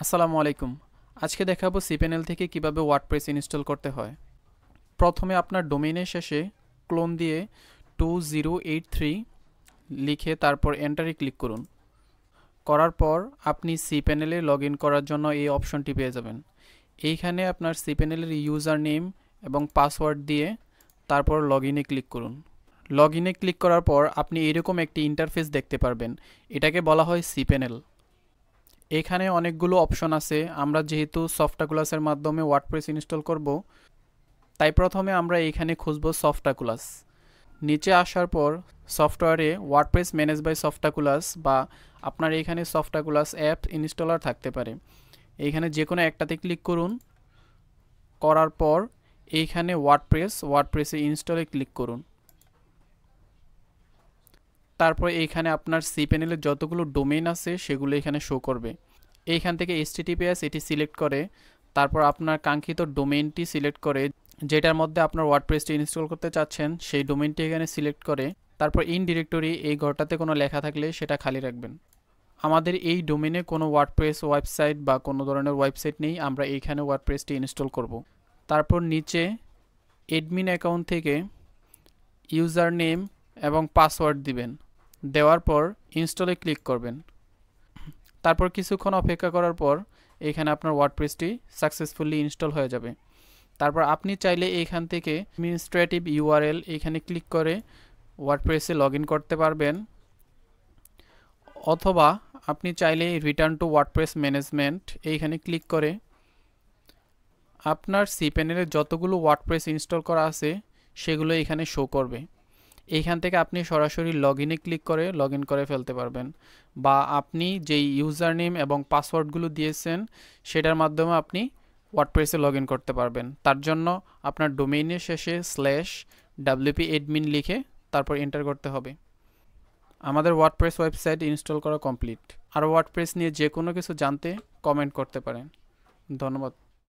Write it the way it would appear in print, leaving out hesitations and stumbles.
আসসালামু আলাইকুম। আজকে দেখাবো cPanel থেকে কিভাবে ওয়ার্ডপ্রেস ইনস্টল করতে হয়। প্রথমে আপনার ডোমেইনের শেষে ক্লোন দিয়ে 2083 লিখে তারপর এন্টারে ক্লিক করুন। করার পর আপনি cPanel-এ লগ ইন করার জন্য এই অপশনটি পেয়ে যাবেন। এইখানে আপনার cPanel-এর ইউজার নেম এবং পাসওয়ার্ড দিয়ে তারপর লগ ইনে ক্লিক করুন। লগ ইনে ক্লিক করার পর আপনি এরকম একটি ইন্টারফেস দেখতে পারবেন। এটাকে বলা হয় cPanel। এখানে অনেকগুলো অপশন আছে। আমরা যেহেতু সফটক্লাসের মাধ্যমে ওয়ার্ডপ্রেস ইনস্টল করব, তাই প্রথমে আমরা এখানে খুঁজব সফটক্লাস। নিচে আসার পর সফটওয়্যারে ওয়ার্ডপ্রেস ম্যানেজ বাই সফটক্লাস বা আপনার এখানে সফটক্লাস অ্যাপ ইনস্টলার থাকতে পারে। এইখানে যে কোনো একটাতে ক্লিক করুন। করার পর এইখানে ওয়ার্ডপ্রেসে ইনস্টলে ক্লিক করুন। তারপর এইখানে আপনার cPanel-এর যতগুলো ডোমেইন আছে সেগুলো এখানে শো করবে। এইখান থেকে https এটি সিলেক্ট করে তারপর আপনার কাঙ্ক্ষিত ডোমেইনটি সিলেক্ট করে যেটার মধ্যে আপনার ওয়ার্ডপ্রেসটি ইনস্টল করতে চাচ্ছেন সেই ডোমেইনটি এখানে সিলেক্ট করে তারপর ইন ডিরেক্টরি এই ঘরটাতে কোনো লেখা থাকলে সেটা খালি রাখবেন। আমাদের এই ডোমেইনে কোনো ওয়ার্ডপ্রেস ওয়েবসাইট বা কোনো ধরনের ওয়েবসাইট নেই, আমরা এইখানে ওয়ার্ডপ্রেসটি ইনস্টল করব। তারপর নিচে অ্যাডমিন অ্যাকাউন্ট থেকে ইউজার নেম এবং পাসওয়ার্ড দিবেন। দেওয়ার পর ইনস্টলে ক্লিক করবেন। তারপর কিছুক্ষণ অপেক্ষা করার পর এখানে আপনার ওয়ার্ডপ্রেসটি সাকসেসফুলি ইনস্টল হয়ে যাবে। তারপর আপনি চাইলে এখান থেকে অ্যাডমিনিস্ট্রেটিভ ইউআরএল এখানে ক্লিক করে ওয়ার্ডপ্রেসে লগ ইন করতে পারবেন, অথবা আপনি চাইলে রিটার্ন টু ওয়ার্ডপ্রেস ম্যানেজমেন্ট এইখানে ক্লিক করে আপনার cPanel-এ যতগুলো ওয়ার্ডপ্রেস ইনস্টল করা আছে সেগুলো এখানে শো করবে। এইখান থেকে আপনি সরাসরি লগ ইনে ক্লিক করে লগ ইন করে ফেলতে পারবেন, বা আপনি যেই ইউজার নেম এবং পাসওয়ার্ডগুলো দিয়েছেন সেটার মাধ্যমে আপনি ওয়ার্ডপ্রেসে লগ ইন করতে পারবেন। তার জন্য আপনার ডোমেইনের শেষে /wp-admin লিখে তারপর এন্টার করতে হবে। আমাদের ওয়ার্ডপ্রেস ওয়েবসাইট ইনস্টল করা কমপ্লিট। আর ওয়ার্ডপ্রেস নিয়ে যে কোনো কিছু জানতে কমেন্ট করতে পারেন। ধন্যবাদ।